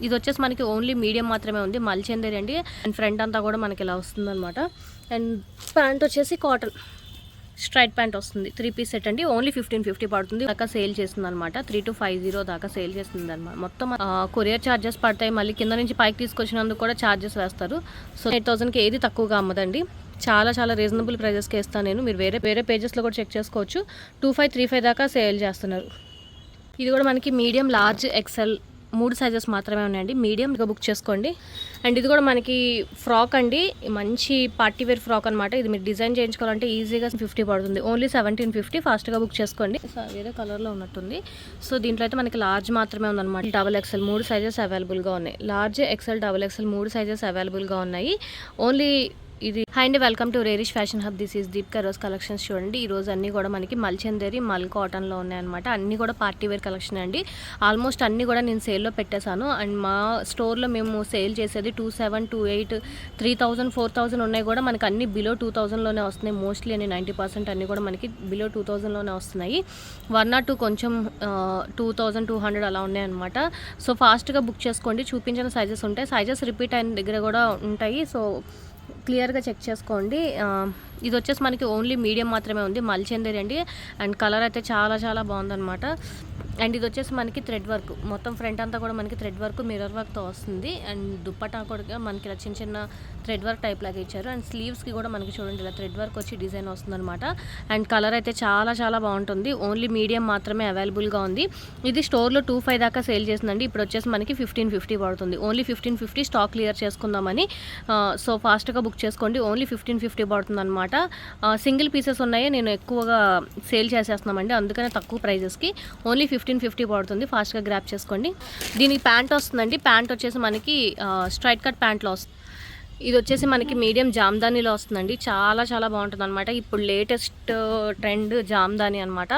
ఇది వచ్చేసి మనకి ఓన్లీ మీడియం మాత్రమే ఉంది, మల్చందేరి అండి. అండ్ ఫ్రంట్ అంతా కూడా మనకి ఇలా వస్తుంది అనమాట. అండ్ ప్యాంట్ వచ్చేసి కాటన్ స్ట్రైట్ ప్యాంట్ వస్తుంది, 3 పీస్ సెట్ అండి. ఓన్లీ 1550 పడుతుంది. దాకా సేల్ చేస్తుంది అనమాట, 3250 దాకా సేల్ చేస్తుంది అనమాట. మొత్తం కొరియర్ ఛార్జెస్ పడతాయి, మళ్ళీ కింద నుంచి పైకి తీసుకొచ్చినందుకు కూడా ఛార్జెస్ వేస్తారు. సో 8000కి ఏది తక్కువగా అమ్మదండి. చాలా రీజనబుల్ ప్రైజెస్కి ఇస్తాను నేను. మీరు వేరే పేజెస్లో కూడా చెక్ చేసుకోవచ్చు. 2535 దాకా సేల్ చేస్తున్నారు. ఇది కూడా మనకి మీడియం, లార్జ్, ఎక్సెల్ 3 సైజెస్ మాత్రమే ఉన్నాయండి. మీడియంగా బుక్ చేసుకోండి. అండ్ ఇది కూడా మనకి ఫ్రాక్ అండి, మంచి పార్టీ వేర్ ఫ్రాక్ అనమాట. ఇది మీరు డిజైన్ చేయించుకోవాలంటే ఈజీగా 50 పడుతుంది. ఓన్లీ 1750. ఫాస్ట్గా బుక్ చేసుకోండి. వేరే కలర్లో ఉన్నట్టుంది. సో దీంట్లో అయితే మనకి లార్జ్ మాత్రమే ఉందన్నమాట. XXL 3 సైజెస్ అవైలబుల్గా ఉన్నాయి. లార్జ్, ఎక్సెల్, XXL 3 సైజెస్ అవైలబుల్గా ఉన్నాయి. ఓన్లీ ఇది హాయ్ అండి, వెల్కమ్ టు రేరిష్ fashion hub. This is Deepika Rose collections. చూడండి, ఈ రోజు అన్ని కూడా మనకి మల్చందేరి, మల్ కాటన్లో ఉన్నాయన్నమాట. అన్ని కూడా పార్టీ వేర్ కలెక్షన్ అండి. ఆల్మోస్ట్ అన్ని కూడా నేను సేల్లో పెట్టేశాను. అండ్ మా స్టోర్లో మేము సేల్ చేసేది 2700, 2800, 3000, 4000 ఉన్నాయి కూడా మనకి అన్ని బిలో 2000లోనే వస్తున్నాయి. మోస్ట్లీ అన్ని 90% అన్ని కూడా మనకి బిలో 2000లోనే వస్తున్నాయి. 1 or 2 కొంచెం 2200 అలా ఉన్నాయన్నమాట. సో ఫాస్ట్గా బుక్ చేసుకోండి. చూపించిన సైజెస్ ఉంటాయి, సైజెస్ రిపీట్ అయిన దగ్గర కూడా ఉంటాయి. సో క్లియర్గా చెక్ చేసుకోండి. ఇది వచ్చేసి మనకి ఓన్లీ మీడియం మాత్రమే ఉంది, మల్చందేరి అండి. అండ్ కలర్ అయితే చాలా బాగుందన్నమాట. అండ్ ఇది వచ్చేసి మనకి థ్రెడ్ వర్క్, మొత్తం ఫ్రంట్ అంతా కూడా మనకి థ్రెడ్ వర్క్, మిర్రర్ వర్క్తో వస్తుంది. అండ్ దుప్పటా కూడా మనకి ఇలా చిన్న థ్రెడ్ వర్క్ టైప్ లాగా ఇచ్చారు. అండ్ స్లీవ్స్కి కూడా మనకి చూడండి ఇలా థ్రెడ్ వర్క్ వచ్చి డిజైన్ వస్తుందన్నమాట. అండ్ కలర్ అయితే చాలా బాగుంటుంది. ఓన్లీ మీడియం మాత్రమే అవైలబుల్గా ఉంది. ఇది స్టోర్లో 2500 దాకా సేల్ చేసిందండి. ఇప్పుడు వచ్చేసి మనకి 1550 పడుతుంది. ఓన్లీ 1550 స్టాక్ క్లియర్ చేసుకుందామని. సో ఫాస్ట్గా బుక్ చేసుకోండి. ఓన్లీ 1550 పడుతుంది అనమాట. సింగిల్ పీసెస్ ఉన్నాయి, నేను ఎక్కువగా సేల్ చేసేస్తున్నామండి, అందుకనే తక్కువ ప్రైజెస్కి ఓన్లీ 1550 పడుతుంది. ఫాస్ట్గా గ్రాప్ చేసుకోండి. దీనికి ప్యాంట్ వస్తుందండి. ప్యాంట్ వచ్చేసి మనకి స్ట్రైట్ కట్ ప్యాంట్లో వస్తుంది. ఇది వచ్చేసి మనకి మీడియం జామ్దానీలో వస్తుందండి. చాలా బాగుంటుంది అనమాట. ఇప్పుడు లేటెస్ట్ ట్రెండ్ జామ్దానీ అనమాట.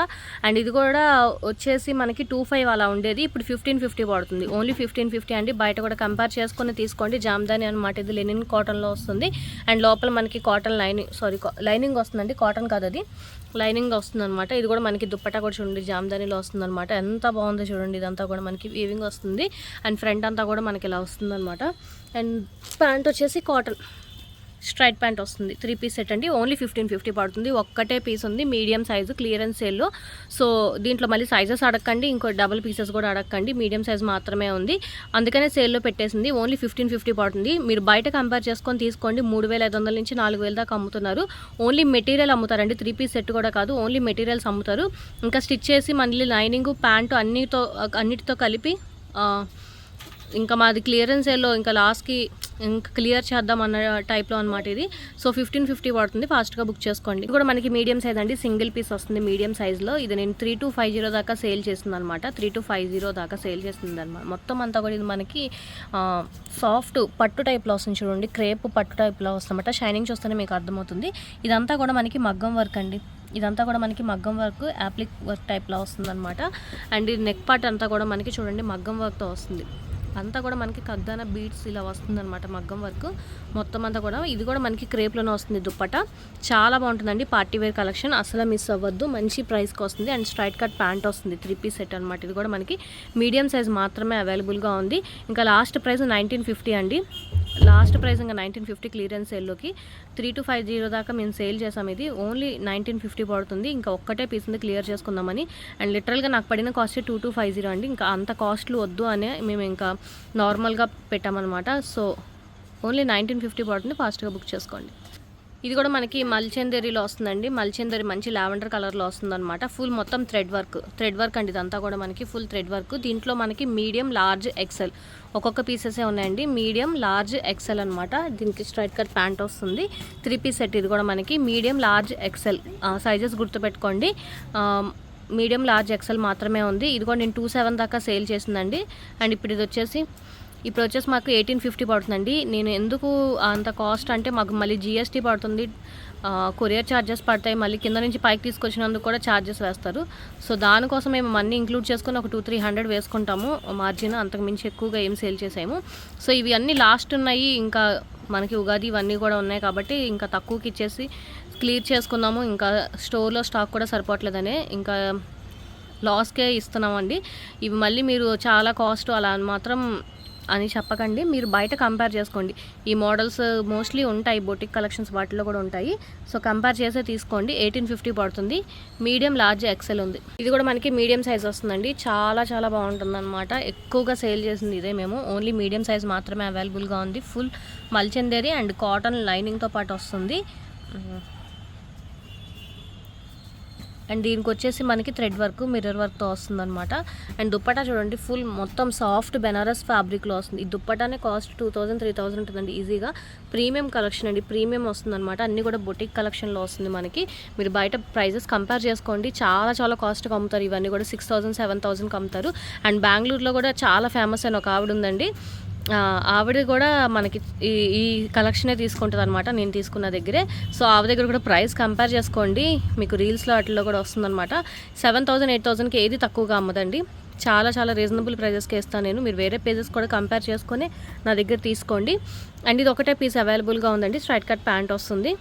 అండ్ ఇది కూడా వచ్చేసి మనకి 2500 అలా ఉండేది, ఇప్పుడు 1550 పడుతుంది. ఓన్లీ 1550 అండి. బయట కూడా కంపేర్ చేసుకుని తీసుకోండి. జామ్దానీ అనమాట. ఇది లెనిన్ కాటన్లో వస్తుంది. అండ్ లోపల మనకి కాటన్ లైనింగ్ వస్తుందండి, కాటన్ కాదు అది, లైనింగ్ వస్తుంది అనమాట. ఇది కూడా మనకి దుప్పట్టా కూడా చూడండి జామ్దానీలో వస్తుంది అనమాట. ఎంత బాగుందో చూడండి. ఇదంతా కూడా మనకి వీవింగ్ వస్తుంది. అండ్ ఫ్రంట్ అంతా కూడా మనకి ఇలా వస్తుంది అనమాట. అండ్ ప్యాంట్ వచ్చేసి కాటన్ స్ట్రైట్ ప్యాంట్ వస్తుంది, 3 పీస్ సెట్ అండి. ఓన్లీ 1550 పడుతుంది. ఒక్కటే పీస్ ఉంది, మీడియం సైజు, క్లియరెన్స్ సేల్లో. సో దీంట్లో మళ్ళీ సైజెస్ అడగండి, ఇంకో డబుల్ పీసెస్ కూడా అడగండి. మీడియం సైజ్ మాత్రమే ఉంది, అందుకనే సేల్లో పెట్టేసింది. ఓన్లీ 1550 పడుతుంది. మీరు బయట కంపేర్ చేసుకొని తీసుకోండి. 3500 నుంచి 4000 దాకా అమ్ముతున్నారు. ఓన్లీ మెటీరియల్ అమ్ముతారండి, 3 పీస్ సెట్ కూడా కాదు, ఓన్లీ మెటీరియల్స్ అమ్ముతారు. ఇంకా స్టిచ్ చేసి మళ్ళీ లైనింగ్, ప్యాంటు అన్నిటితో కలిపి ఇంకా మాది క్లియరెన్స్ సేల్లో ఇంకా లాస్ట్కి ఇంకా క్లియర్ చేద్దాం అన్న టైప్లో అనమాట ఇది. సో 1550 పడుతుంది. ఫాస్ట్గా బుక్ చేసుకోండి. ఇది కూడా మనకి మీడియం సైజ్ అండి, సింగిల్ పీస్ వస్తుంది మీడియం సైజ్లో. ఇది నేను 3250 దాకా సేల్ చేస్తుంది అనమాట. 3250 దాకా సేల్ చేస్తుంది అనమాట. మొత్తం అంతా కూడా ఇది మనకి సాఫ్ట్ పట్టు టైప్లో వస్తుంది చూడండి, క్రేప్ పట్టు టైప్లో వస్తుంది అనమాట. షైనింగ్ చూస్తేనే మీకు అర్థమవుతుంది. ఇదంతా కూడా మనకి మగ్గం వర్క్ అండి. ఇదంతా కూడా మనకి మగ్గం వర్క్, యాప్లిక్ వర్క్ టైప్లో వస్తుంది అనమాట. అండ్ ఇది నెక్ పార్ట్ అంతా కూడా మనకి చూడండి మగ్గం వర్క్తో వస్తుంది. అంతా కూడా మనకి కగ్గాన బీడ్స్ ఇలా వస్తుందన్నమాట మగ్గం వర్క్ మొత్తం అంతా కూడా. ఇది కూడా మనకి క్రేప్లోనే వస్తుంది దుప్పట. చాలా బాగుంటుందండి, పార్టీ వేర్ కలెక్షన్, అసలు మిస్ అవ్వద్దు. మంచి ప్రైస్కి వస్తుంది. అండ్ స్ట్రైట్ కట్ ప్యాంట్ వస్తుంది, 3 పీస్ సెట్ అనమాట. ఇది కూడా మనకి మీడియం సైజ్ మాత్రమే అవైలబుల్గా ఉంది. ఇంకా లాస్ట్ ప్రైస్ 1950 అండి. లాస్ట్ ప్రైస్ ఇంకా 1950 క్లియరెన్స్ సేల్లోకి. 3250 దాకా మేము సేల్ చేసాం. ఇది ఓన్లీ 1950 పడుతుంది. ఇంకా ఒక్కటే పీస్ ఉంది, క్లియర్ చేసుకుందామని. అండ్ లిటరల్గా నాకు పడిన కాస్ట్ 2250 అండి. ఇంకా అంత కాస్ట్లు వద్దు అనే మేము ఇంకా నార్మల్గా పెట్టామన్నమాట. సో ఓన్లీ 1950 పడుతుంది. ఫాస్ట్గా బుక్ చేసుకోండి. ఇది కూడా మనకి మల్చందేరిలో వస్తుందండి. మల్చందేరి మంచి లావెండర్ కలర్లో వస్తుందన్నమాట. ఫుల్ మొత్తం థ్రెడ్ వర్క్ అండి. ఇదంతా కూడా మనకి ఫుల్ థ్రెడ్ వర్క్. దీంట్లో మనకి మీడియం, లార్జ్, ఎక్సెల్ ఒక్కొక్క పీసెసే ఉన్నాయండి. మీడియం, లార్జ్, ఎక్సెల్ అనమాట. దీనికి స్ట్రైట్ కట్ ప్యాంట్ వస్తుంది, 3 పీస్ సెట్. ఇది కూడా మనకి మీడియం, లార్జ్, ఎక్సెల్ సైజెస్ గుర్తుపెట్టుకోండి. మీడియం, లార్జ్, ఎక్సెల్ మాత్రమే ఉంది. ఇది కూడా నేను 2700 దాకా సేల్ చేసిందండి. అండ్ ఇప్పుడు వచ్చేసి మాకు 1850 పడుతుందండి. నేను ఎందుకు అంత కాస్ట్ అంటే మాకు మళ్ళీ జిఎస్టీ పడుతుంది, కొరియర్ ఛార్జెస్ పడతాయి, మళ్ళీ కింద నుంచి పైకి తీసుకొచ్చినందుకు కూడా ఛార్జెస్ వేస్తారు. సో దానికోసం మేము అన్నీ ఇంక్లూడ్ చేసుకొని ఒక 200-300 వేసుకుంటాము మార్జిన్. అంతకు మించి ఎక్కువగా ఏం సేల్ చేసాము. సో ఇవి అన్నీ లాస్ట్ ఉన్నాయి, ఇంకా మనకి ఉగాది ఇవన్నీ కూడా ఉన్నాయి కాబట్టి ఇంకా తక్కువకి ఇచ్చేసి క్లియర్ చేసుకుందాము. ఇంకా స్టోర్లో స్టాక్ కూడా సరిపోవట్లేదనే ఇంకా లాస్కే ఇస్తున్నామండి. ఇవి మళ్ళీ మీరు చాలా కాస్ట్ అలా మాత్రం అని చెప్పకండి, మీరు బయట కంపేర్ చేసుకోండి. ఈ మోడల్స్ మోస్ట్లీ ఉంటాయి, బొటిక్ కలెక్షన్స్ వాటిలో కూడా ఉంటాయి. సో కంపేర్ చేసే తీసుకోండి. 1850 పడుతుంది. మీడియం, లార్జ్, ఎక్సెల్ ఉంది. ఇది కూడా మనకి మీడియం సైజ్ వస్తుందండి. చాలా చాలా బాగుంటుంది అనమాట. ఎక్కువగా సేల్ చేసింది ఇదే మేము. ఓన్లీ మీడియం సైజ్ మాత్రమే అవైలబుల్గా ఉంది. ఫుల్ మల్చందేరి అండ్ కాటన్ లైనింగ్తో పాటు వస్తుంది. అండ్ దీనికి వచ్చేసి మనకి థ్రెడ్ వర్క్, మిర్రర్ వర్క్తో వస్తుంది అనమాట. అండ్ దుప్పటా చూడండి, ఫుల్ మొత్తం సాఫ్ట్ బెనారస్ ఫ్యాబ్రిక్లో వస్తుంది. ఈ దుప్పటానే కాస్ట్ 2000-3000 ఉంటుందండి ఈజీగా. ప్రీమియం కలెక్షన్ అండి, ప్రీమియం వస్తుంది అనమాట. అన్నీ కూడా బొటిక్ కలెక్షన్లో వస్తుంది మనకి. మీరు బయట ప్రైజెస్ కంపేర్ చేసుకోండి, చాలా చాలా కాస్ట్గా అమ్ముతారు. ఇవన్నీ కూడా 6000-7000కి అమ్ముతారు. అండ్ బెంగళూరులో కూడా చాలా ఫేమస్ అయిన ఒక ఆవిడ ఉందండి. ఆవిడ కూడా మనకి ఈ కలెక్షనే తీసుకుంటుంది అనమాట, నేను తీసుకున్న దగ్గరే. సో ఆవిడ దగ్గర కూడా ప్రైస్ కంపేర్ చేసుకోండి, మీకు రీల్స్లో వాటిల్లో కూడా వస్తుందన్నమాట. 7000-8000కి ఏది తక్కువగా అమ్మదండి. చాలా చాలా రీజనబుల్ ప్రైజెస్కి ఇస్తాను నేను. మీరు వేరే పేజెస్ కూడా కంపేర్ చేసుకొని నా దగ్గర తీసుకోండి. అండ్ ఇది ఒకటే పీస్ అవైలబుల్గా ఉందండి. స్ట్రైట్ కట్ ప్యాంట్ వస్తుంది.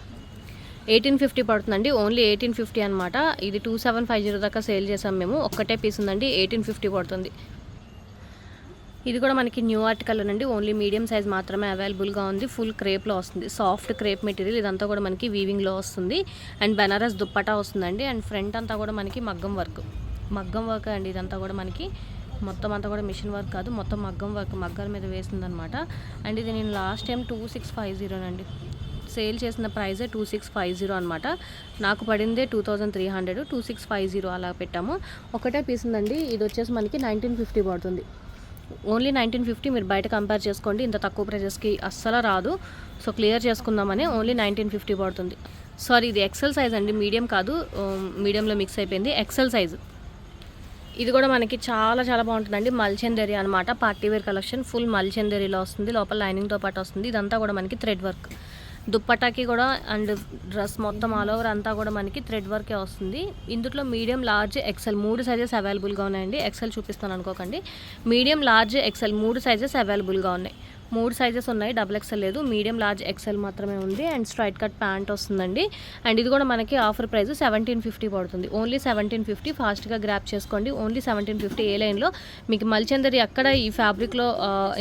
1850 పడుతుందండి. ఓన్లీ 1850 అనమాట. ఇది 2750 దాకా సేల్ చేసాం మేము. ఒక్కటే పీస్ ఉందండి, 1850 పడుతుంది. ఇది కూడా మనకి న్యూ ఆర్టికల్ అండి. ఓన్లీ మీడియం సైజ్ మాత్రమే అవైలబుల్గా ఉంది. ఫుల్ క్రేప్లో వస్తుంది, సాఫ్ట్ క్రేప్ మెటీరియల్. ఇదంతా కూడా మనకి వీవింగ్లో వస్తుంది. అండ్ బెనారస్ దుప్పటా వస్తుందండి. అండ్ ఫ్రంట్ అంతా కూడా మనకి మగ్గం వర్క్ అండి. ఇదంతా కూడా మనకి మొత్తం అంతా కూడా మిషన్ వర్క్ కాదు, మొత్తం మగ్గం వర్క్, మగ్గాల మీద వేసిందనమాట. అండ్ ఇది నేను లాస్ట్ టైం 2650 అండి సేల్ చేసిన ప్రైజే 2650 అనమాట. నాకు పడిందే 2300, 2650 అలా పెట్టాము. ఒకటే పీస్ ఉందండి. ఇది వచ్చేసి మనకి 1950 పడుతుంది. ఓన్లీ 1950. మీరు బయట కంపేర్ చేసుకోండి, ఇంత తక్కువ ప్రైజెస్కి అస్సలు రాదు. సో క్లియర్ చేసుకుందామని ఓన్లీ 1950 పడుతుంది. సారీ, ఇది ఎక్సెల్ సైజ్ అండి, మీడియం కాదు. మీడియంలో మిక్స్ అయిపోయింది, ఎక్సెల్ సైజు. ఇది కూడా మనకి చాలా చాలా బాగుంటుందండి. మల్చందేరి అనమాట, పార్టీవేర్ కలెక్షన్. ఫుల్ మల్చందేరిలో వస్తుంది, లోపల లైనింగ్తో పాటు వస్తుంది. ఇదంతా కూడా మనకి థ్రెడ్ వర్క్. దుప్పటాకి కూడా అండ్ డ్రెస్ మొత్తం ఆల్ ఓవర్ అంతా కూడా మనకి థ్రెడ్ వర్కే వస్తుంది. ఇందులో మీడియం, లార్జ్, ఎక్సెల్ 3 సైజెస్ అవైలబుల్గా ఉన్నాయండి. ఎక్సెల్ చూపిస్తాను అనుకోకండి. మీడియం, లార్జ్, ఎక్సెల్ 3 సైజెస్ అవైలబుల్గా ఉన్నాయి. 3 సైజెస్ ఉన్నాయి, డబుల్ ఎక్సెల్ లేదు. మీడియం, లార్జ్, ఎక్సెల్ మాత్రమే ఉంది. అండ్ స్ట్రైట్ కట్ ప్యాంట్ వస్తుందండి. అండ్ ఇది కూడా మనకి ఆఫర్ ప్రైస్ 1750 పడుతుంది. ఓన్లీ 1750. ఫాస్ట్గా గ్రాప్ చేసుకోండి. ఓన్లీ 1750. ఏ లైన్లో మీకు మల్చందరి అక్కడ ఈ ఫ్యాబ్రిక్లో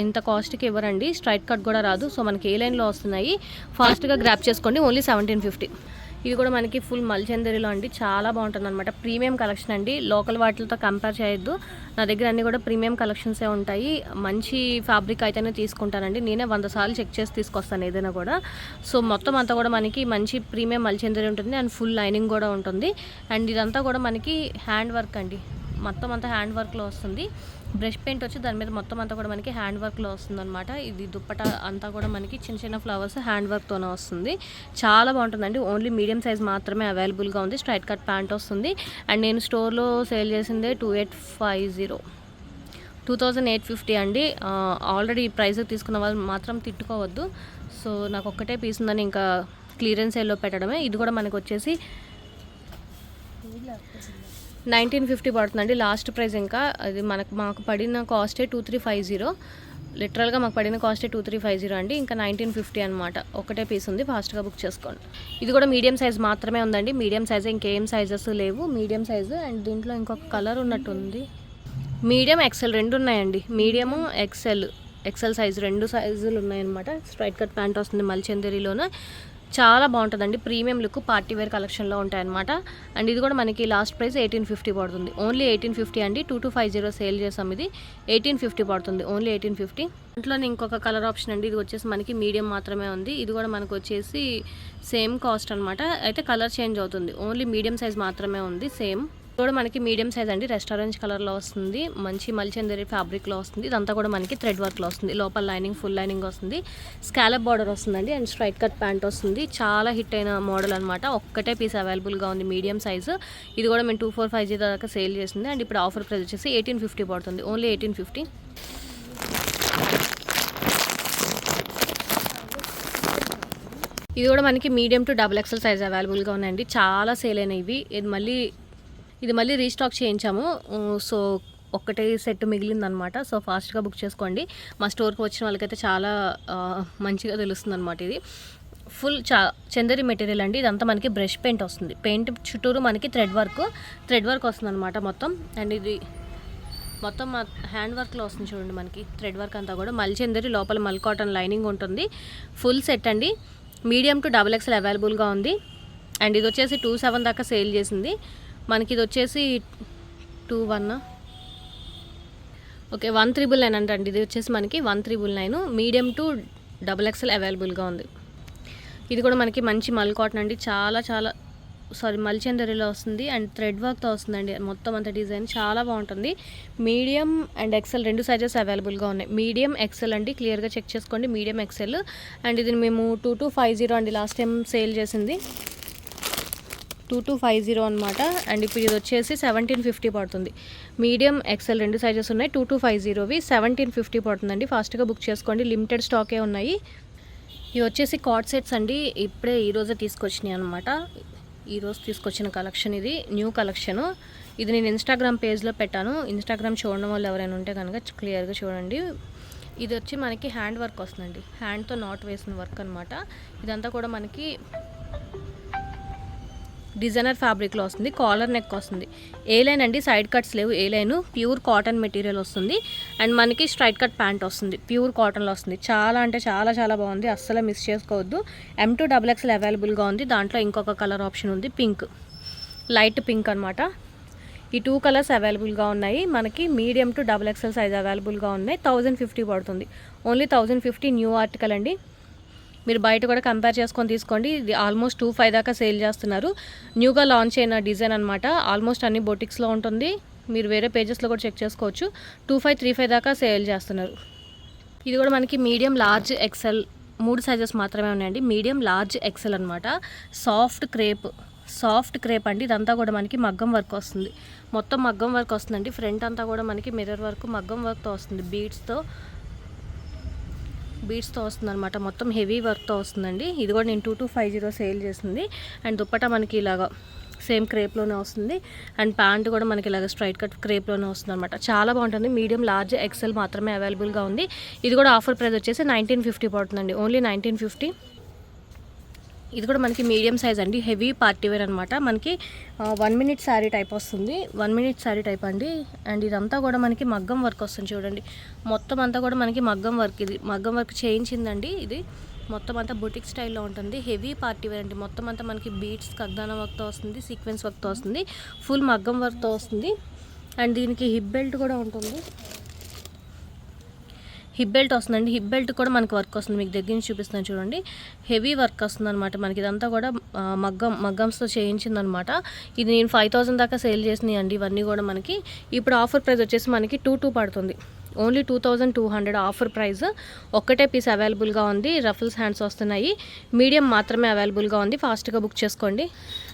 ఇంత కాస్ట్కి ఇవ్వరండి. స్ట్రైట్ కట్ కూడా రాదు. సో మనకి ఏ లైన్లో వస్తున్నాయి, ఫాస్ట్గా గ్రాప్ చేసుకోండి. ఓన్లీ 1750. ఇది కూడా మనకి ఫుల్ మల్చందరిలో అండి, చాలా బాగుంటుంది అనమాట. ప్రీమియం కలెక్షన్ అండి, లోకల్ వాటితో కంపేర్ చేయొద్దు. నా దగ్గర అన్నీ కూడా ప్రీమియం కలెక్షన్సే ఉంటాయి. మంచి ఫ్యాబ్రిక్ అయితేనే తీసుకుంటానండి. నేనే 100 సార్లు చెక్ చేసి తీసుకొస్తాను ఏదైనా కూడా. సో మొత్తం అంతా కూడా మనకి మంచి ప్రీమియం మల్చందరి ఉంటుంది. అండ్ ఫుల్ లైనింగ్ కూడా ఉంటుంది. అండ్ ఇదంతా కూడా మనకి హ్యాండ్ వర్క్ అండి, మొత్తం అంతా హ్యాండ్ వర్క్లో వస్తుంది. బ్రష్ పెయింట్ వచ్చి దాని మీద మొత్తం అంతా కూడా మనకి హ్యాండ్ వర్క్లో వస్తుంది అనమాట. ఇది దుప్పట అంతా కూడా మనకి చిన్న చిన్న ఫ్లవర్స్ హ్యాండ్ వర్క్తోనే వస్తుంది. చాలా బాగుంటుందండి. ఓన్లీ మీడియం సైజ్ మాత్రమే అవైలబుల్గా ఉంది. స్ట్రైట్ కట్ ప్యాంట్ వస్తుంది. అండ్ నేను స్టోర్లో సేల్ చేసిందే 2850, 2850 అండి. ఆల్రెడీ ఈ ప్రైస్ తీసుకున్న వాళ్ళు మాత్రం తిట్టుకోవద్దు. సో నాకు ఒక్కటే పీస్ ఉందని ఇంకా క్లియరెన్స్ సేల్లో పెట్టడమే. ఇది కూడా మనకు వచ్చేసి 1950 పడుతుందండి లాస్ట్ ప్రైస్. ఇంకా అది మాకు పడిన కాస్టే 2350. లిటరల్గా మాకు పడిన కాస్టే 2350 అండి. ఇంకా 1950 అనమాట. ఒకటే పీస్ ఉంది, ఫాస్ట్గా బుక్ చేసుకోండి. ఇది కూడా మీడియం సైజ్ మాత్రమే ఉందండి. మీడియం సైజ్, ఇంకేం సైజెస్ లేవు, మీడియం సైజు. అండ్ దీంట్లో ఇంకొక కలర్ ఉన్నట్టుంది. మీడియం, ఎక్సెల్ 2 ఉన్నాయండి. మీడియము, ఎక్సెల్ సైజు 2 సైజులు ఉన్నాయన్నమాట. స్ట్రైట్ కట్ ప్యాంట్ వస్తుంది మల్చందరిలోనే. చాలా బాగుంటుందండి. ప్రీమియం లుక్, పార్టీవేర్ కలెక్షన్లో ఉంటాయన్నమాట. అండ్ ఇది కూడా మనకి లాస్ట్ ప్రైస్ 1850 పడుతుంది. ఓన్లీ 1850 అండి. 2250 సేల్ చేసాం. ఇది 1850 పడుతుంది. ఓన్లీ 1850. దాంట్లోనే ఇంకొక కలర్ ఆప్షన్ అండి. ఇది వచ్చేసి మనకి మీడియం మాత్రమే ఉంది. ఇది కూడా మనకు వచ్చేసి సేమ్ కాస్ట్ అనమాట. అయితే కలర్ చేంజ్ అవుతుంది. ఓన్లీ మీడియం సైజ్ మాత్రమే ఉంది, సేమ్. కూడా మనకి మీడియం సైజ్ అండి, రెస్టారెంట్ కలర్లో వస్తుంది. మంచి మల్చందరి ఫ్యాబ్రిక్లో వస్తుంది. ఇదంతా కూడా మనకి థ్రెడ్ వర్క్లో వస్తుంది. లోపల లైనింగ్, ఫుల్ లైనింగ్ వస్తుంది. స్కాలప్ బార్డర్ వస్తుందండి. అండ్ స్ట్రైట్ కట్ ప్యాంట్ వస్తుంది. చాలా హిట్ అయిన మోడల్ అనమాట. ఒక్కటే పీస్ అవైలబుల్గా ఉంది, మీడియం సైజు. ఇది కూడా మేము 2450 దాకా సేల్ చేసింది. అండ్ ఇప్పుడు ఆఫర్ ప్రైస్ వచ్చేసి 1850 పడుతుంది. ఓన్లీ 1850. ఇది కూడా మనకి medium to double XL size అవైలబుల్గా ఉన్నాయండి. చాలా సేల్ అయినవి. ఇది మళ్ళీ రీస్టాక్ చేయించాము. సో ఒక్కటే సెట్ మిగిలిందనమాట. సో ఫాస్ట్గా బుక్ చేసుకోండి. మా స్టోర్కి వచ్చిన వాళ్ళకైతే చాలా మంచిగా తెలుస్తుంది అనమాట ఇది. ఫుల్ చందరి మెటీరియల్ అండి. ఇదంతా మనకి బ్రష్ పెయింట్ వస్తుంది. పెయింట్ చుట్టూరు మనకి థ్రెడ్ వర్క్ వస్తుంది అనమాట మొత్తం. అండ్ ఇది మొత్తం హ్యాండ్ వర్క్లో వస్తుంది చూడండి. మనకి థ్రెడ్ వర్క్ అంతా కూడా మల్చందరి, లోపల మల్ కాటన్ లైనింగ్ ఉంటుంది. ఫుల్ సెట్ అండి. మీడియం టు XXL అవైలబుల్గా ఉంది. అండ్ ఇది వచ్చేసి 27 దాకా సేల్ చేసింది. మనకి ఇది వచ్చేసి 21 ఓకే 1399 అండి. ఇది వచ్చేసి మనకి 1399 మీడియం టు XXL అవైలబుల్గా ఉంది. ఇది కూడా మనకి మంచి మల్ కాటన్ అండి. మల్చందరిలో వస్తుంది. అండ్ థ్రెడ్ వర్క్తో వస్తుందండి. మొత్తం అంత డిజైన్ చాలా బాగుంటుంది. మీడియం అండ్ XL 2 సైజెస్ అవైలబుల్గా ఉన్నాయి. మీడియం XL అండి, క్లియర్గా చెక్ చేసుకోండి. Medium XL. అండ్ ఇది మేము 2250 అండి లాస్ట్ టైం సేల్ చేసింది. 2250 అనమాట. అండ్ ఇప్పుడు ఇది వచ్చేసి 1750 పడుతుంది. మీడియం XL 2 సైజెస్ ఉన్నాయి. 2250వి 1750 పడుతుందండి. ఫాస్ట్గా బుక్ చేసుకోండి. లిమిటెడ్ స్టాకే ఉన్నాయి. ఇవి వచ్చేసి కార్డ్ సెట్స్ అండి. ఇప్పుడే ఈరోజే తీసుకొచ్చినాయి అనమాట. ఈరోజు తీసుకొచ్చిన కలెక్షన్, ఇది న్యూ కలెక్షను. ఇది నేను ఇన్స్టాగ్రామ్ పేజ్లో పెట్టాను. ఇన్స్టాగ్రామ్ చూడడం వాళ్ళు ఎవరైనా ఉంటే కనుక క్లియర్గా చూడండి. ఇది వచ్చి మనకి హ్యాండ్ వర్క్ వస్తుందండి. హ్యాండ్తో నాట్ వేసిన వర్క్ అనమాట. ఇదంతా కూడా మనకి డిజైనర్ ఫ్యాబ్రిక్లో వస్తుంది. కాలర్ నెక్ వస్తుంది. ఏ లైన్ అండి, సైడ్ కట్స్ లేవు. ఏ లైన్ ప్యూర్ కాటన్ మెటీరియల్ వస్తుంది. అండ్ మనకి స్ట్రైట్ కట్ ప్యాంట్ వస్తుంది. ప్యూర్ కాటన్లో వస్తుంది. చాలా అంటే చాలా చాలా బాగుంది. అస్సలు మిస్ చేసుకోవద్దు. M2 XXL అవైలబుల్గా ఉంది. దాంట్లో ఇంకొక కలర్ ఆప్షన్ ఉంది, పింక్, లైట్ పింక్ అనమాట. ఈ 2 కలర్స్ అవైలబుల్గా ఉన్నాయి. మనకి మీడియం టు XXL సైజ్ అవైలబుల్గా ఉన్నాయి. 1050 పడుతుంది. ఓన్లీ 1050 న్యూ ఆర్టికల్ అండి. మీరు బయట కూడా కంపేర్ చేసుకొని తీసుకోండి. ఇది ఆల్మోస్ట్ 25 దాకా సేల్ చేస్తున్నారు. న్యూగా లాంచ్ అయిన డిజైన్ అనమాట. ఆల్మోస్ట్ అన్ని బొటిక్స్లో ఉంటుంది. మీరు వేరే పేజెస్లో కూడా చెక్ చేసుకోవచ్చు. 25, 35 దాకా సేల్ చేస్తున్నారు. ఇది కూడా మనకి మీడియం, లార్జ్, XL 3 సైజెస్ మాత్రమే ఉన్నాయండి. మీడియం, లార్జ్, XL అనమాట. సాఫ్ట్ క్రేప్ అండి. ఇదంతా కూడా మనకి మగ్గం వర్క్ వస్తుంది. మొత్తం మగ్గం వర్క్ వస్తుందండి. ఫ్రంట్ అంతా కూడా మనకి మిర్రర్ వర్క్ మగ్గం వర్క్తో వస్తుంది. బీడ్స్తో వస్తుంది అనమాట. మొత్తం హెవీ వర్క్తో వస్తుందండి. ఇది కూడా నేను 2250 సేల్ చేసింది. అండ్ దుప్పటా మనకి ఇలాగా సేమ్ క్రేప్లోనే వస్తుంది. అండ్ ప్యాంట్ కూడా మనకి ఇలాగ స్ట్రైట్ కట్ క్రేప్లోనే వస్తుంది అనమాట. చాలా బాగుంటుంది. మీడియం, లార్జ్, XL మాత్రమే అవైలబుల్గా ఉంది. ఇది కూడా ఆఫర్ ప్రైస్ వచ్చేసి 1950 పడుతుందండి. ఓన్లీ 1950. ఇది కూడా మనకి మీడియం సైజ్ అండి. హెవీ పార్టీ వేర్ అనమాట. మనకి 1 మినిట్ శారీ టైప్ వస్తుంది. 1 మినిట్ శారీ టైప్ అండి. అండ్ ఇదంతా కూడా మనకి మగ్గం వర్క్ వస్తుంది చూడండి. మొత్తం అంతా కూడా మనకి మగ్గం వర్క్, ఇది మగ్గం వర్క్ చేయించిందండి. ఇది మొత్తం అంతా బుటిక్ స్టైల్లో ఉంటుంది. హెవీ పార్టీ వేర్ అండి. మొత్తం అంతా మనకి బీడ్స్, కగ్దానా వర్క్తో వస్తుంది. సీక్వెన్స్ వర్క్తో వస్తుంది. ఫుల్ మగ్గం వర్క్తో వస్తుంది. అండ్ దీనికి హిప్ బెల్ట్ కూడా ఉంటుంది. హిప్ బెల్ట్ వస్తుందండి. హిప్ బెల్ట్ కూడా మనకి వర్క్ వస్తుంది. మీకు దగ్గర నుంచి చూపిస్తాను చూడండి. హెవీ వర్క్ వస్తుంది అనమాట. మనకి ఇదంతా కూడా మగ్గంస్తో చేయించిందనమాట. ఇది నేను 5000 దాకా సేల్ చేసినాయి అండి. ఇవన్నీ కూడా మనకి ఇప్పుడు ఆఫర్ ప్రైస్ వచ్చేసి మనకి 22 పడుతుంది. Only 2200 offer price. ఒక్కటే పీస్ అవైలబుల్గా ఉంది. రఫుల్స్ హ్యాండ్స్ వస్తున్నాయి. మీడియం మాత్రమే అవైలబుల్గా ఉంది. ఫాస్ట్గా బుక్ చేసుకోండి.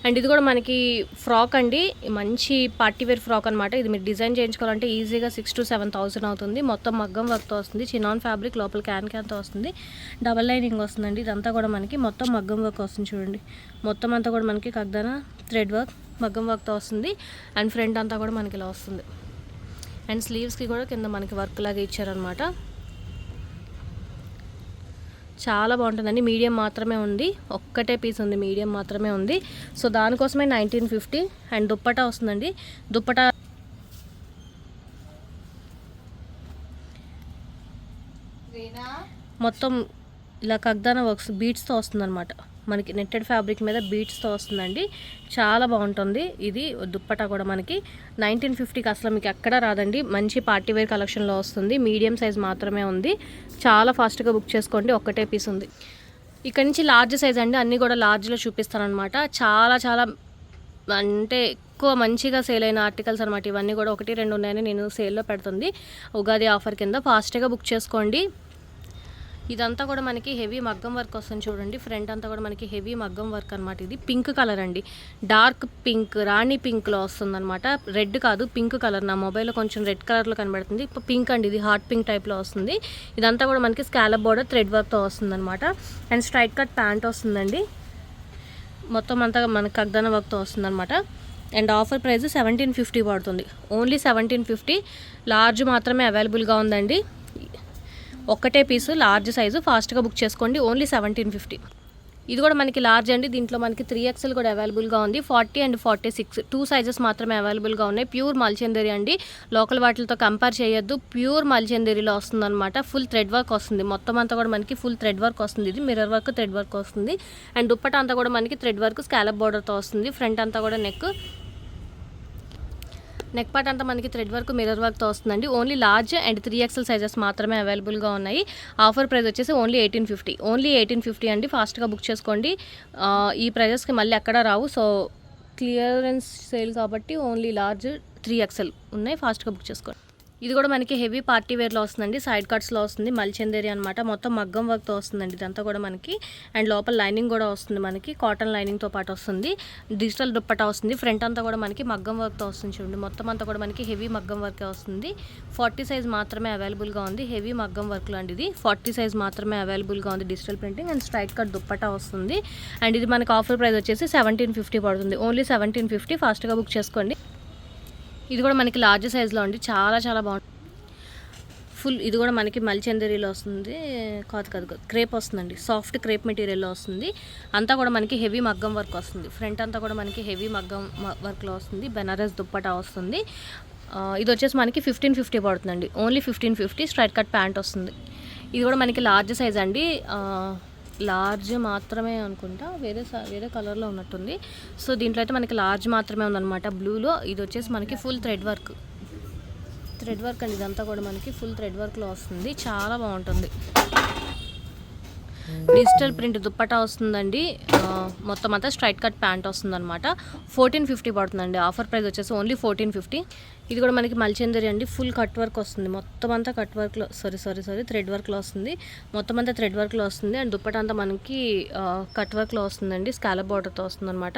అండ్ ఇది కూడా మనకి ఫ్రాక్ అండి. మంచి పార్టీవేర్ ఫ్రాక్ అనమాట. ఇది మీరు డిజైన్ చేయించుకోవాలంటే ఈజీగా 6,000 to 7,000 అవుతుంది. మొత్తం మగ్గం వర్క్తో వస్తుంది. చినాన్ ఫ్యాబ్రిక్, లోపల క్యాన్తో వస్తుంది. డబల్ లైనింగ్ వస్తుందండి. ఇదంతా కూడా మనకి మొత్తం మగ్గం వర్క్ వస్తుంది చూడండి. మొత్తం అంతా కూడా మనకి కగ్దానా థ్రెడ్ వర్క్ మగ్గం వర్క్తో వస్తుంది. అండ్ ఫ్రంట్ అంతా కూడా మనకి ఇలా వస్తుంది. అండ్ స్లీవ్స్కి కూడా కింద మనకి వర్క్ లాగా ఇచ్చారనమాట. చాలా బాగుంటుందండి. మీడియం మాత్రమే ఉంది. ఒక్కటే పీస్ ఉంది. మీడియం మాత్రమే ఉంది. సో దానికోసమే 1950. అండ్ దుప్పటా వస్తుందండి. దుప్పటా మొత్తం ఇలా కగ్దానా వర్క్స్ బీడ్స్తో వస్తుందన్నమాట. మనకి నెట్టెడ్ ఫ్యాబ్రిక్ మీద బీడ్స్తో వస్తుందండి. చాలా బాగుంటుంది. ఇది దుప్పటా కూడా మనకి 1950కి అసలు మీకు ఎక్కడా రాదండి. మంచి పార్టీవేర్ కలెక్షన్లో వస్తుంది. మీడియం సైజ్ మాత్రమే ఉంది. చాలా ఫాస్ట్గా బుక్ చేసుకోండి. ఒక్కటే పీస్ ఉంది. ఇక్కడ నుంచి లార్జ్ సైజ్ అండి. అన్నీ కూడా లార్జ్లో చూపిస్తాను అనమాట. చాలా చాలా అంటే ఎక్కువ మంచిగా సేల్ అయిన ఆర్టికల్స్ అనమాట. ఇవన్నీ కూడా 1, 2 ఉన్నాయని నేను సేల్లో పెడుతుంది. ఉగాది ఆఫర్ కింద ఫాస్ట్గా బుక్ చేసుకోండి. ఇదంతా కూడా మనకి హెవీ మగ్గం వర్క్ వస్తుంది చూడండి. ఫ్రంట్ అంతా కూడా మనకి హెవీ మగ్గం వర్క్ అనమాట. ఇది పింక్ కలర్ అండి. డార్క్ పింక్, రాణి పింక్లో వస్తుంది అనమాట. రెడ్ కాదు, పింక్ కలర్. నా మొబైల్లో కొంచెం రెడ్ కలర్లో కనబడుతుంది. పింక్ అండి. ఇది హాట్ పింక్ టైప్లో వస్తుంది. ఇదంతా కూడా మనకి స్కాలప్ బోర్డర్ థ్రెడ్ వర్క్తో వస్తుంది అనమాట. అండ్ స్ట్రైట్ కట్ ప్యాంట్ వస్తుందండి. మొత్తం అంతా మనకి కగ్దానా వర్క్తో వస్తుంది అనమాట. అండ్ ఆఫర్ ప్రైస్ 1750 పడుతుంది. ఓన్లీ 1750. లార్జ్ మాత్రమే అవైలబుల్గా ఉందండి. ఒక్కటే పీసు లార్జ్ సైజు. ఫాస్ట్గా బుక్ చేసుకోండి. ఓన్లీ 1750. ఇది కూడా మనకి లార్జ్ అండి. దీంట్లో మనకి 3XL కూడా అవైలబుల్గా ఉంది. 40 అండ్ 46 2 సైజెస్ మాత్రమే అవైలబుల్గా ఉన్నాయి. ప్యూర్ మల్చందేరి అండి. లోకల్ వాటితో కంపేర్ చేయొద్దు. ప్యూర్ మల్చందేరిలో వస్తుందన్నమాట. ఫుల్ థ్రెడ్ వర్క్ వస్తుంది. మొత్తం అంతా కూడా మనకి ఫుల్ థ్రెడ్ వర్క్ వస్తుంది. ఇది మిర్రర్ వర్క్, థ్రెడ్ వర్క్ వస్తుంది. అండ్ దుప్పట అంతా కూడా మనకి థ్రెడ్ వర్క్ స్కాలప్ బార్డర్తో వస్తుంది. ఫ్రంట్ అంతా కూడా నెక్ పార్ట్ అంతా మనకి థ్రెడ్ వర్క్, మిర్రర్ వర్క్తో వస్తుందండి. Only large and 3XL sizes మాత్రమే అవైలబుల్గా ఉన్నాయి. ఆఫర్ ప్రైస్ వచ్చేసి ఓన్లీ 1850 అండి. ఫాస్ట్గా బుక్ చేసుకోండి. ఈ ప్రైజెస్కి మళ్ళీ ఎక్కడా రావు. సో క్లియరెన్స్ సేల్ కాబట్టి ఓన్లీ లార్జ్ 3XL ఉన్నాయి. ఫాస్ట్గా బుక్ చేసుకోండి. ఇది కూడా మనకి హెవీ పార్టీ వేర్లో వస్తుందండి. సైడ్ కట్స్లో వస్తుంది. మల్చందేరి అనమాట. మొత్తం మగ్గం వర్క్తో వస్తుందండి ఇదంతా కూడా మనకి. అండ్ లోపల లైనింగ్ కూడా వస్తుంది మనకి. కాటన్ లైనింగ్తో పాటు వస్తుంది. డిజిటల్ దుప్పటా వస్తుంది. ఫ్రంట్ అంతా కూడా మనకి మగ్గం వర్క్తో వస్తుంది. చూడండి మొత్తం అంతా కూడా మనకి హెవీ మగ్గం వర్కే వస్తుంది. 40 సైజ్ మాత్రమే అవైలబుల్గా ఉంది. హెవీ మగ్గం వర్క్ లాంటి ఇది 40 సైజ్ మాత్రమే అవైలబుల్గా ఉంది. Digital printing and straight cut dupatta వస్తుంది. అండ్ ఇది మనకి ఆఫర్ ప్రైస్ వచ్చేసి 1750 పడుతుంది. ఓన్లీ 1750. ఫాస్ట్గా బుక్ చేసుకోండి. ఇది కూడా మనకి లార్జ్ సైజ్లో ఉంది. చాలా చాలా బాగుంటుంది. ఫుల్ ఇది కూడా మనకి మల్చందేరిలో వస్తుంది. కాదు క్రేప్ వస్తుందండి. సాఫ్ట్ క్రేప్ మెటీరియల్లో వస్తుంది. అంతా కూడా మనకి హెవీ మగ్గం వర్క్ వస్తుంది. ఫ్రంట్ అంతా కూడా మనకి హెవీ మగ్గం వర్క్లో వస్తుంది. బెనారస్ దుప్పటా వస్తుంది. ఇది వచ్చేసి మనకి 1550 పడుతుందండి. ఓన్లీ 1550. స్ట్రైట్ కట్ ప్యాంట్ వస్తుంది. ఇది కూడా మనకి లార్జ్ సైజ్ అండి. లార్జ్ మాత్రమే అనుకుంటా, వేరే కలర్లో ఉన్నట్టుంది. సో దీంట్లో అయితే మనకి లార్జ్ మాత్రమే ఉందన్నమాట బ్లూలో. ఇది వచ్చేసి మనకి ఫుల్ థ్రెడ్ వర్క్ అండి. ఇదంతా కూడా మనకి ఫుల్ థ్రెడ్ వర్క్లో వస్తుంది. చాలా బాగుంటుంది. డిజిటల్ ప్రింట్ దుప్పటా వస్తుందండి. మొత్తం అంతా స్ట్రైట్ కట్ ప్యాంట్ వస్తుంది అనమాట. 1450 పడుతుందండి. ఆఫర్ ప్రైస్ వచ్చేసి ఓన్లీ 1450. ఇది కూడా మనకి మల్చందేరి అండి. ఫుల్ కట్ వర్క్ వస్తుంది. మొత్తం అంతా కట్ వర్క్లో థ్రెడ్ వర్క్లో వస్తుంది. మొత్తం అంతా థ్రెడ్ వర్క్లో వస్తుంది. అండ్ దుప్పటా అంతా మనకి కట్ వర్క్లో వస్తుందండి. స్కాలప్ బార్డర్తో వస్తుంది అనమాట.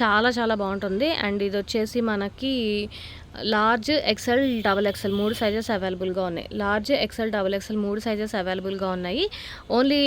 చాలా చాలా బాగుంటుంది. అండ్ ఇది వచ్చేసి మనకి లార్జ్, XL, XXL 3 సైజెస్ అవైలబుల్గా ఉన్నాయి. లార్జ్, XL, XXL 3 సైజెస్ అవైలబుల్గా ఉన్నాయి. ఓన్లీ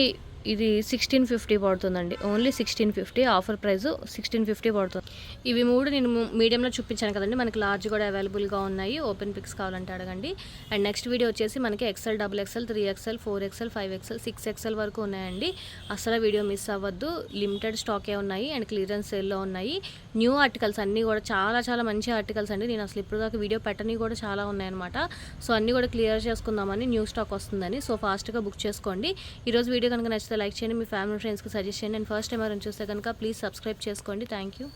ఇది 1650 పడుతుందండి. ఓన్లీ 1650. ఆఫర్ ప్రైస్ 1650 పడుతుంది. ఇవి 3 నేను మీడియంలో చూపించాను కదండి. మనకి లార్జ్ కూడా అవైలబుల్గా ఉన్నాయి. ఓపెన్ పిక్స్ కావాలంటే అడగండి. అండ్ నెక్స్ట్ వీడియో వచ్చేసి మనకి XL, XXL, 3XL, 4XL, 5XL, 6XL వరకు ఉన్నాయండి. అసలు వీడియో మిస్ అవ్వద్దు. లిమిటెడ్ స్టాకే ఉన్నాయి అండ్ క్లియరెన్స్ సేల్లో ఉన్నాయి. న్యూ ఆర్టికల్స్ అన్నీ కూడా చాలా చాలా మంచి ఆర్టికల్స్ అండి. నేను అసలు ఇప్పుడు దాకా వీడియో పెట్టని కూడా చాలా ఉన్నాయన్నమాట. సో అన్నీ కూడా క్లియర్ చేసుకుందామని, న్యూ స్టాక్ వస్తుందని. సో ఫాస్ట్గా బుక్ చేసుకోండి. ఈరోజు వీడియో కనుక నచ్చితే లైక్ చేయండి. మీ ఫ్యామిలీ ఫ్రెండ్స్కి సజెస్ట్ చేయండి. అండ్ ఫస్ట్ టైం ఎవరైనా చూస్తే కనుక ప్లీజ్ సబ్స్క్రైబ్ చేసుకోండి. Thank you.